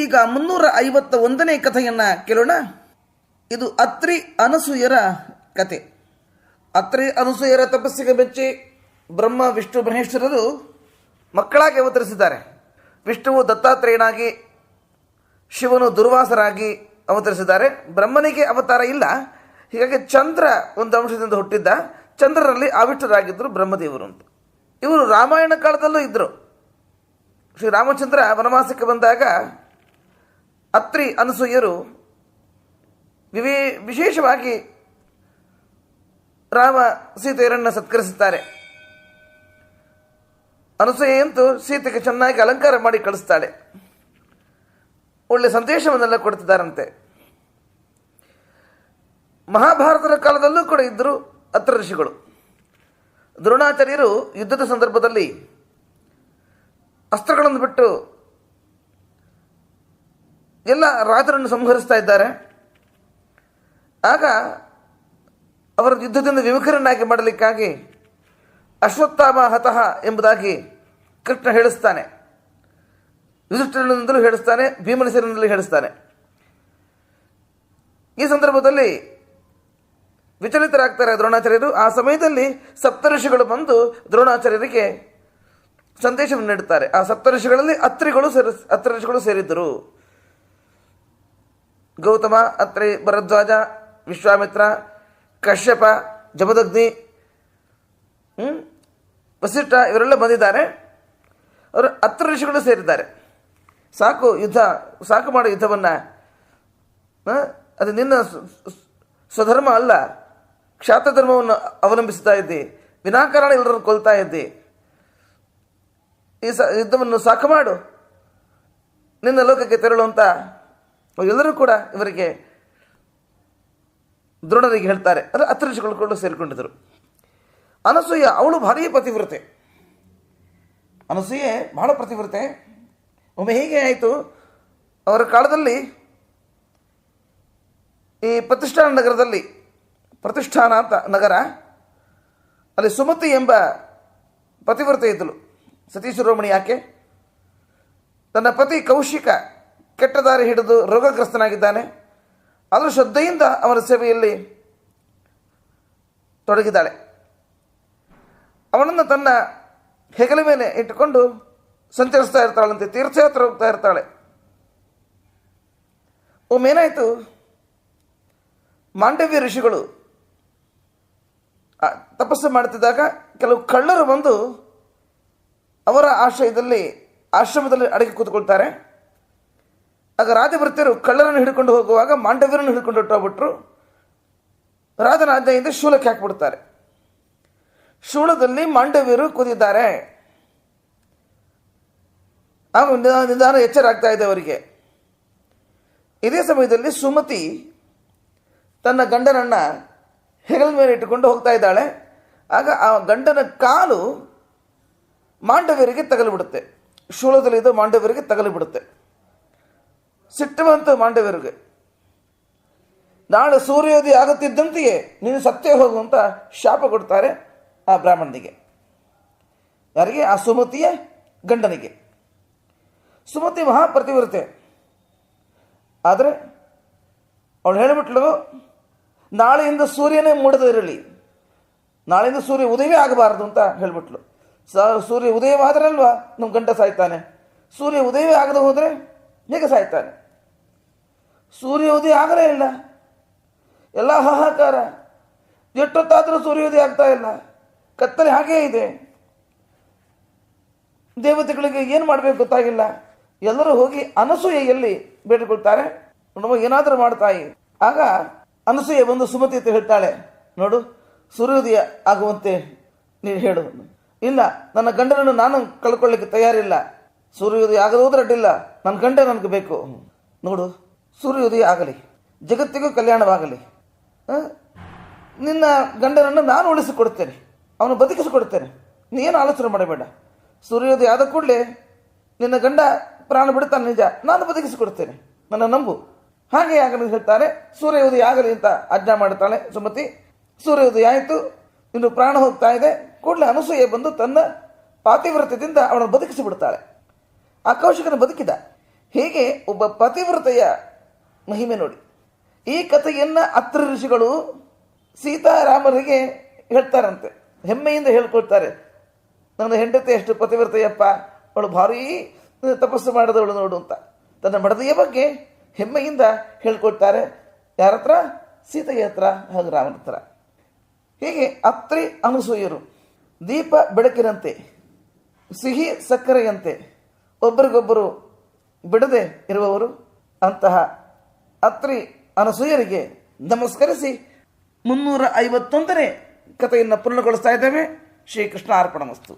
ಈಗ 351ನೇ ಕಥೆಯನ್ನು ಕೇಳೋಣ. ಇದು ಅತ್ರಿ ಅನಸೂಯರ ಕತೆ. ಅತ್ರಿ ಅನಸೂಯರ ತಪಸ್ಸಿಗೆ ಮೆಚ್ಚಿ ಬ್ರಹ್ಮ ವಿಷ್ಣು ಮಹೇಶ್ವರರು ಮಕ್ಕಳಾಗಿ ಅವತರಿಸಿದ್ದಾರೆ. ವಿಷ್ಣುವು ದತ್ತಾತ್ರೇಯನಾಗಿ, ಶಿವನು ದುರ್ವಾಸರಾಗಿ ಅವತರಿಸಿದ್ದಾರೆ. ಬ್ರಹ್ಮನಿಗೆ ಅವತಾರ ಇಲ್ಲ, ಹೀಗಾಗಿ ಚಂದ್ರ ಒಂದು ಅಂಶದಿಂದ ಹುಟ್ಟಿದ್ದ. ಚಂದ್ರರಲ್ಲಿ ಆವಿಷ್ಟರಾಗಿದ್ದರು ಬ್ರಹ್ಮದೇವರು ಅಂತ. ಇವರು ರಾಮಾಯಣ ಕಾಲದಲ್ಲೂ ಇದ್ದರು. ಶ್ರೀರಾಮಚಂದ್ರ ವನವಾಸಕ್ಕೆ ಬಂದಾಗ ಅತ್ರಿ ಅನಸೂಯರು ವಿಶೇಷವಾಗಿ ರಾಮ ಸೀತೆಯರನ್ನು ಸತ್ಕರಿಸುತ್ತಾರೆ. ಅನಸೂಯೆಯಂತೂ ಸೀತೆಗೆ ಚೆನ್ನಾಗಿ ಅಲಂಕಾರ ಮಾಡಿ ಕಳಿಸ್ತಾಳೆ. ಒಳ್ಳೆ ಸಂದೇಶವನ್ನೆಲ್ಲ ಕೊಡ್ತಿದ್ದಾರಂತೆ. ಮಹಾಭಾರತದ ಕಾಲದಲ್ಲೂ ಕೂಡ ಇದ್ದರು ಅತ್ರ ಋಷಿಗಳು. ದ್ರೋಣಾಚಾರ್ಯರು ಯುದ್ಧದ ಸಂದರ್ಭದಲ್ಲಿ ಅಸ್ತ್ರಗಳನ್ನು ಬಿಟ್ಟು ಎಲ್ಲ ರಾಜರನ್ನು ಸಂಹರಿಸ್ತಾ ಇದ್ದಾರೆ. ಆಗ ಅವರ ಯುದ್ಧದಿಂದ ವಿಮುಖರನ್ನಾಗಿ ಮಾಡಲಿಕ್ಕಾಗಿ ಅಶ್ವತ್ಥಾಮ ಹತಃ ಎಂಬುದಾಗಿ ಕೃಷ್ಣ ಹೇಳಿಸ್ತಾನೆ. ಯುಧಿಷ್ಠಿರನಿಂದಲೂ ಹೇಳಿಸ್ತಾನೆ, ಭೀಮನಿಸರಿನಿಂದಲೂ ಹೇಳಿಸ್ತಾನೆ. ಈ ಸಂದರ್ಭದಲ್ಲಿ ವಿಚಲಿತರಾಗ್ತಾರೆ ದ್ರೋಣಾಚಾರ್ಯರು. ಆ ಸಮಯದಲ್ಲಿ ಸಪ್ತಋಷಿಗಳು ಬಂದು ದ್ರೋಣಾಚಾರ್ಯರಿಗೆ ಸಂದೇಶವನ್ನು ನೀಡುತ್ತಾರೆ. ಆ ಸಪ್ತಋಷಿಗಳಲ್ಲಿ ಅತ್ರಿ ಸೇರಿದ್ದರು. ಗೌತಮ, ಅತ್ರಿ, ಭರದ್ವಾಜ, ವಿಶ್ವಾಮಿತ್ರ, ಕಶ್ಯಪ, ಜಮದಗ್ನಿ, ವಸಿಷ್ಠ ಇವರೆಲ್ಲ ಬಂದಿದ್ದಾರೆ. ಅವರು ಅತ್ರಿ ಋಷಿಗಳು ಸೇರಿದ್ದಾರೆ. ಸಾಕು ಮಾಡೋ ಯುದ್ಧವನ್ನು, ಅದು ನಿನ್ನ ಸ್ವಧರ್ಮ ಅಲ್ಲ, ಕ್ಷಾತ್ರಧರ್ಮವನ್ನು ಅವಲಂಬಿಸ್ತಾ ಇದ್ದಿ, ವಿನಾಕಾರಣ ಎಲ್ಲರನ್ನು ಕೊಲ್ತಾ ಇದ್ದಿ, ಈ ಯುದ್ಧವನ್ನು ಸಾಕು ಮಾಡು, ನಿನ್ನ ಲೋಕಕ್ಕೆ ತೆರಳುವಂತ ಎಲ್ಲರೂ ಕೂಡ ಇವರಿಗೆ ದ್ರೋಣರಿಗೆ ಹೇಳ್ತಾರೆ. ಅದು ಅತ್ರಿ ಋಷಿಗಳು ಸೇರಿಕೊಂಡಿದ್ದರು. ಅನಸೂಯ ಅವಳು ಭಾರೀ ಪತಿವ್ರತೆ. ಅನಸೂಯೆ ಬಹಳ ಪತಿವ್ರತೆ. ಒಮ್ಮೆ ಹೀಗೆ ಆಯಿತು, ಅವರ ಕಾಲದಲ್ಲಿ ಈ ಪ್ರತಿಷ್ಠಾನ ನಗರದಲ್ಲಿ, ಪ್ರತಿಷ್ಠಾನ ಅಂತ ನಗರ, ಅಲ್ಲಿ ಸುಮತಿ ಎಂಬ ಪತಿವ್ರತೆ ಇದ್ದಳು. ಸತೀಶಿರೋಮಣಿ ಆಕೆ. ತನ್ನ ಪತಿ ಕೌಶಿಕ ಕೆಟ್ಟ ದಾರಿ ಹಿಡಿದು ರೋಗಗ್ರಸ್ತನಾಗಿದ್ದಾನೆ. ಆದರೂ ಶ್ರದ್ಧೆಯಿಂದ ಅವನ ಸೇವೆಯಲ್ಲಿ ತೊಡಗಿದ್ದಾಳೆ. ಅವನನ್ನು ತನ್ನ ಹೆಗಲ ಮೇಲೆ ಇಟ್ಟುಕೊಂಡು ಸಂಚರಿಸ್ತಾ ಇರ್ತಾಳಂತೆ, ತೀರ್ಥಯಾತ್ರೆ ಹೋಗ್ತಾ ಇರ್ತಾಳೆ. ಒಮ್ಮೇನಾಯಿತು, ಮಾಂಡವ್ಯ ಋಷಿಗಳು ತಪಸ್ಸು ಮಾಡುತ್ತಿದ್ದಾಗ ಕೆಲವು ಕಳ್ಳರು ಬಂದು ಅವರ ಆಶ್ರಮದಲ್ಲಿ ಅಡಗಿ ಕೂತ್ಕೊಳ್ತಾರೆ. ಆಗ ರಾಜಭೃತ್ಯರು ಕಳ್ಳರನ್ನು ಹಿಡ್ಕೊಂಡು ಹೋಗುವಾಗ ಮಾಂಡವ್ಯರನ್ನು ಹಿಡ್ಕೊಂಡು ಹೊಟ್ಟೋಗ್ಬಿಟ್ರು. ರಾಜನ ಆಜ್ಞೆಯಿಂದ ಶೂಲಕ್ಕೆ ಹಾಕಿಬಿಡ್ತಾರೆ. ಶೂಲದಲ್ಲಿ ಮಾಂಡವ್ಯರು ಕೂತಿದ್ದಾರೆ. ಆಗ ನಿಧಾನ ಎಚ್ಚರ ಆಗ್ತಾ ಇದೆ ಅವರಿಗೆ. ಇದೇ ಸಮಯದಲ್ಲಿ ಸುಮತಿ ತನ್ನ ಗಂಡನನ್ನು ಹೆಗಲ ಮೇಲೆ ಇಟ್ಟುಕೊಂಡು ಹೋಗ್ತಾ ಇದ್ದಾಳೆ. ಆಗ ಆ ಗಂಡನ ಕಾಲು ಮಾಂಡವ್ಯರಿಗೆ ತಗಲಿಬಿಡುತ್ತೆ. ಶೂಲದಲ್ಲಿದ್ದು ಮಾಂಡವ್ಯರಿಗೆ ತಗಲಿಬಿಡುತ್ತೆ. ಸಿಟ್ಟು ಬಂತು ಮಾಂಡವ್ಯರಿಗೆ. ನಾಳೆ ಸೂರ್ಯೋದಯ ಆಗುತ್ತಿದ್ದಂತೆಯೇ ನೀನು ಸತ್ತೇ ಹೋಗುವಂತ ಶಾಪ ಕೊಡ್ತಾರೆ ಆ ಬ್ರಾಹ್ಮಣನಿಗೆ. ಯಾರಿಗೆ? ಆ ಸುಮತಿಯ ಗಂಡನಿಗೆ. ಸುಮತಿ ಮಹಾಪ್ರತಿವ್ರತೆ. ಆದರೆ ಅವಳು ಹೇಳಿಬಿಟ್ಲು, ನಾಳೆಯಿಂದ ಸೂರ್ಯನೇ ಮೂಡದಿರಲಿ, ನಾಳೆಯಿಂದ ಸೂರ್ಯ ಉದಯವೇ ಆಗಬಾರದು ಅಂತ ಹೇಳಿಬಿಟ್ಲು. ಸೂರ್ಯ ಉದಯವಾದ್ರಲ್ವಾ ನಮ್ಮ ಗಂಡ ಸಾಯ್ತಾನೆ. ಸೂರ್ಯ ಉದಯವೇ ಆಗದೆ ಹೋದರೆ ಹೇಗೆ ಸಾಯ್ತಾನೆ? ಸೂರ್ಯೋದಯ ಆಗಲೇ ಇಲ್ಲ, ಎಲ್ಲ ಹಾಹಾಕಾರ. ಎಷ್ಟೊತ್ತಾದರೂ ಸೂರ್ಯೋದಯ ಆಗ್ತಾ ಇಲ್ಲ, ಕತ್ತಲೆ ಹಾಗೇ ಇದೆ. ದೇವತೆಗಳಿಗೆ ಏನು ಮಾಡಬೇಕು ಗೊತ್ತಾಗಿಲ್ಲ. ಎಲ್ಲರೂ ಹೋಗಿ ಅನಸೂಯೆಯಲ್ಲಿ ಬೇಡಿಕೊಳ್ತಾರೆ, ನಮಗೆ ಏನಾದರೂ ಮಾಡ್ತಾಯಿ. ಆಗ ಅನಸೂಯೆ ಬಂದು ಸುಮತಿ ಅಂತ ಹೇಳ್ತಾಳೆ, ನೋಡು, ಸೂರ್ಯೋದಯ ಆಗುವಂತೆ ನೀನು ಹೇಳು. ಇಲ್ಲ, ನನ್ನ ಗಂಡನನ್ನು ನಾನು ಕಳ್ಕೊಳ್ಳಿಕ್ಕೆ ತಯಾರಿಲ್ಲ. ಸೂರ್ಯೋದಯ ಆಗದೆ ಹೋದ್ರೆ ಅಡ್ಡಿಲ್ಲ, ನನ್ನ ಗಂಡ ನನಗೆ ಬೇಕು. ನೋಡು, ಸೂರ್ಯೋದಯ ಆಗಲಿ, ಜಗತ್ತಿಗೂ ಕಲ್ಯಾಣವಾಗಲಿ. ನಿನ್ನ ಗಂಡನನ್ನು ನಾನು ಉಳಿಸಿಕೊಡ್ತೇನೆ, ಅವನು ಬದುಕಿಸಿಕೊಡ್ತೇನೆ. ನೀನು ಆಲೋಚನೆ ಮಾಡಬೇಡ. ಸೂರ್ಯೋದಯ ಆದ ಕೂಡಲೇ ನಿನ್ನ ಗಂಡ ಪ್ರಾಣ ಬಿಡ್ತಾನೆ, ನಿಜ, ನಾನು ಬದುಕಿಸಿಕೊಡ್ತೇನೆ, ನನ್ನ ನಂಬು. ಹಾಗೆ ಆಗಲಿ ಹೇಳ್ತಾರೆ. ಸೂರ್ಯೋದಯ ಆಗಲಿ ಅಂತ ಆಜ್ಞಾ ಮಾಡ್ತಾಳೆ ಸುಮತಿ. ಸೂರ್ಯೋದಯ ಆಯಿತು, ಇನ್ನು ಪ್ರಾಣ ಹೋಗ್ತಾ ಇದೆ. ಕೂಡಲೇ ಅನಸೂಯೆ ಬಂದು ತನ್ನ ಪಾತಿವ್ರತ್ಯದಿಂದ ಅವಳನ್ನು ಬದುಕಿಸಿಬಿಡ್ತಾಳೆ. ಆ ಕೌಶಿಕನ ಬದುಕಿದ. ಹೀಗೆ ಒಬ್ಬ ಪತಿವ್ರತೆಯ ಮಹಿಮೆ ನೋಡಿ. ಈ ಕಥೆಯನ್ನು ಅತ್ರಿ ಋಷಿಗಳು ಸೀತಾರಾಮರಿಗೆ ಹೇಳ್ತಾರಂತೆ, ಹೆಮ್ಮೆಯಿಂದ ಹೇಳ್ಕೊಳ್ತಾರೆ. ನನ್ನ ಹೆಂಡತಿ ಎಷ್ಟು ಪತಿವ್ರತೆಯಪ್ಪ, ಅವಳು ಭಾರೀ ತಪಸ್ಸು ಮಾಡಿದವಳು ನೋಡು ಅಂತ ತನ್ನ ಮಡದಿಯ ಬಗ್ಗೆ ಹೆಮ್ಮೆಯಿಂದ ಹೇಳ್ಕೊಳ್ತಾರೆ. ಯಾರ ಹತ್ರ? ಸೀತೆಯ ಹತ್ರ ಹಾಗೂ ರಾಮನ ಹತ್ರ. ಹೀಗೆ ಅತ್ರಿ ಅನಸೂಯರು ದೀಪ ಬೆಳಕಿನಂತೆ, ಸಿಹಿ ಸಕ್ಕರೆಯಂತೆ ಒಬ್ಬರಿಗೊಬ್ಬರು ಬಿಡದೆ ಇರುವವರು. ಅಂತಹ ಅತ್ರಿ ಅನಸೂಯರಿಗೆ ನಮಸ್ಕರಿಸಿ 351ನೇ ಕಥೆಯನ್ನು ಪೂರ್ಣಗೊಳಿಸ್ತಾ ಇದ್ದೇವೆ. ಶ್ರೀಕೃಷ್ಣ ಅರ್ಪಣಮಸ್ತು.